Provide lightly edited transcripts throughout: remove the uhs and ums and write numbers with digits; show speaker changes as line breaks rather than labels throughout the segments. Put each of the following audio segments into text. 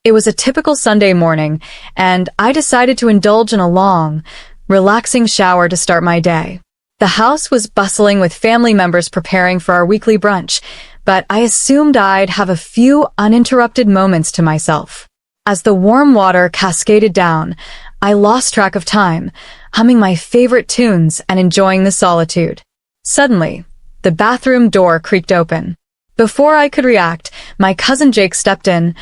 It was a typical Sunday morning, and I decided to indulge in a long, relaxing shower to start my day. The house was bustling with family members preparing for our weekly brunch, but I assumed I'd have a few uninterrupted moments to myself. As the warm water cascaded down, I lost track of time, humming my favorite tunes and enjoying the solitude. Suddenly, the bathroom door creaked open. Before I could react, my cousin Jake stepped in,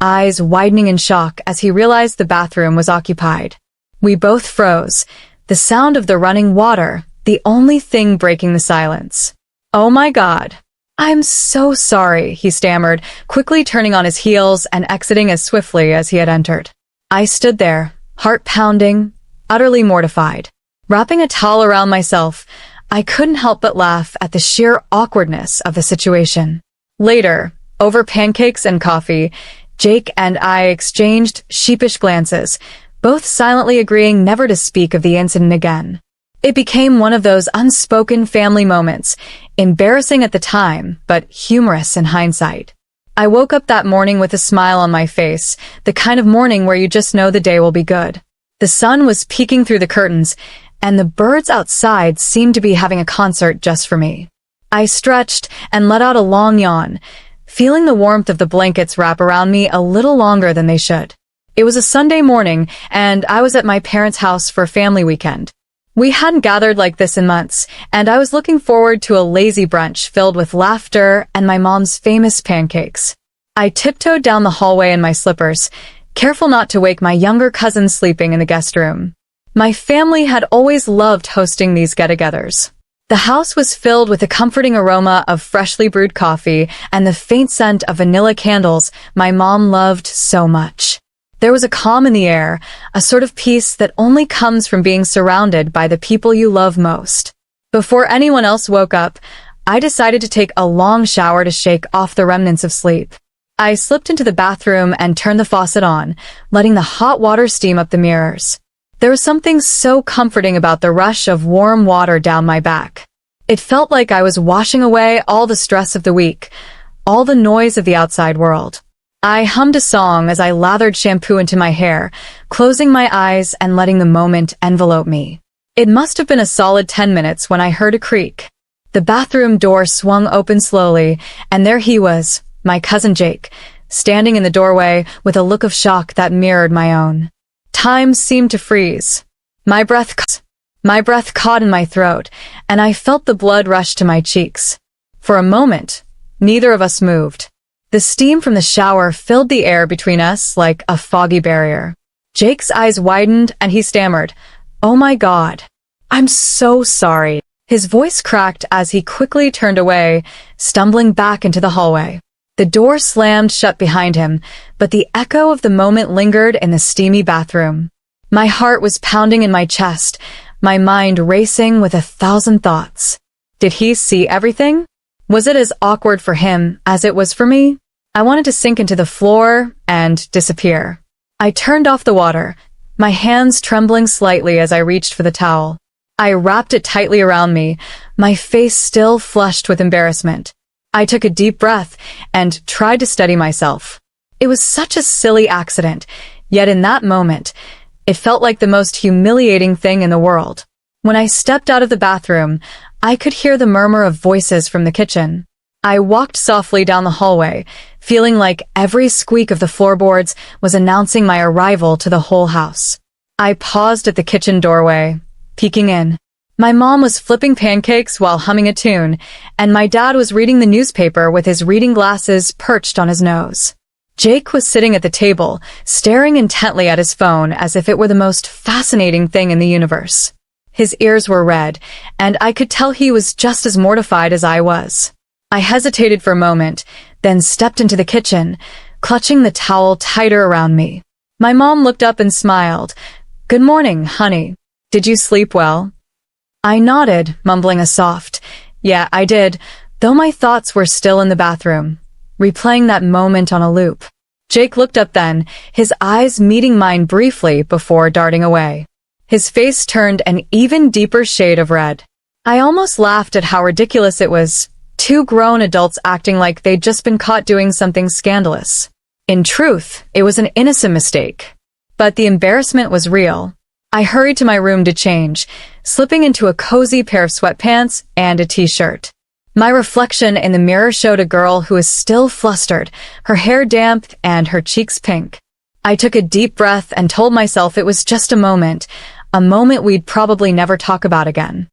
eyes widening in shock as he realized the bathroom was occupied. We both froze, the sound of the running water, the only thing breaking the silence. "Oh my God. I'm so sorry," he stammered, quickly turning on his heels and exiting as swiftly as he had entered. I stood there, heart pounding, utterly mortified. Wrapping a towel around myself, I couldn't help but laugh at the sheer awkwardness of the situation. Later, over pancakes and coffee, Jake and I exchanged sheepish glances, both silently agreeing never to speak of the incident again. It became one of those unspoken family moments, embarrassing at the time, but humorous in hindsight. I woke up that morning with a smile on my face, the kind of morning where you just know the day will be good. The sun was peeking through the curtains, and the birds outside seemed to be having a concert just for me. I stretched and let out a long yawn, feeling the warmth of the blankets wrap around me a little longer than they should. It was a Sunday morning, and I was at my parents' house for a family weekend. We hadn't gathered like this in months, and I was looking forward to a lazy brunch filled with laughter and my mom's famous pancakes. I tiptoed down the hallway in my slippers, careful not to wake my younger cousin sleeping in the guest room. My family had always loved hosting these get-togethers. The house was filled with the comforting aroma of freshly brewed coffee and the faint scent of vanilla candles my mom loved so much. There was a calm in the air, a sort of peace that only comes from being surrounded by the people you love most. Before anyone else woke up, I decided to take a long shower to shake off the remnants of sleep. I slipped into the bathroom and turned the faucet on, letting the hot water steam up the mirrors. There was something so comforting about the rush of warm water down my back. It felt like I was washing away all the stress of the week, all the noise of the outside world. I hummed a song as I lathered shampoo into my hair, closing my eyes and letting the moment envelope me. It must have been a solid 10 minutes when I heard a creak. The bathroom door swung open slowly, and there he was, my cousin Jake, standing in the doorway with a look of shock that mirrored my own. Time seemed to freeze. My breath caught in my throat, and I felt the blood rush to my cheeks. For a moment, neither of us moved. The steam from the shower filled the air between us like a foggy barrier. Jake's eyes widened and he stammered, "Oh my God. I'm so sorry." His voice cracked as he quickly turned away, stumbling back into the hallway. The door slammed shut behind him, but the echo of the moment lingered in the steamy bathroom. My heart was pounding in my chest, my mind racing with 1,000 thoughts. Did he see everything? Was it as awkward for him as it was for me? I wanted to sink into the floor and disappear. I turned off the water, my hands trembling slightly as I reached for the towel. I wrapped it tightly around me, my face still flushed with embarrassment. I took a deep breath and tried to steady myself. It was such a silly accident, yet in that moment, it felt like the most humiliating thing in the world. When I stepped out of the bathroom, I could hear the murmur of voices from the kitchen. I walked softly down the hallway, feeling like every squeak of the floorboards was announcing my arrival to the whole house. I paused at the kitchen doorway, peeking in. My mom was flipping pancakes while humming a tune, and my dad was reading the newspaper with his reading glasses perched on his nose. Jake was sitting at the table, staring intently at his phone as if it were the most fascinating thing in the universe. His ears were red, and I could tell he was just as mortified as I was. I hesitated for a moment, then stepped into the kitchen, clutching the towel tighter around me. My mom looked up and smiled. "Good morning, honey. Did you sleep well?" I nodded, mumbling a soft, "Yeah, I did," though my thoughts were still in the bathroom, replaying that moment on a loop. Jake looked up then, his eyes meeting mine briefly before darting away. His face turned an even deeper shade of red. I almost laughed at how ridiculous it was, two grown adults acting like they'd just been caught doing something scandalous. In truth, it was an innocent mistake. But the embarrassment was real. I hurried to my room to change, slipping into a cozy pair of sweatpants and a t-shirt. My reflection in the mirror showed a girl who was still flustered, her hair damp and her cheeks pink. I took a deep breath and told myself it was just a moment we'd probably never talk about again.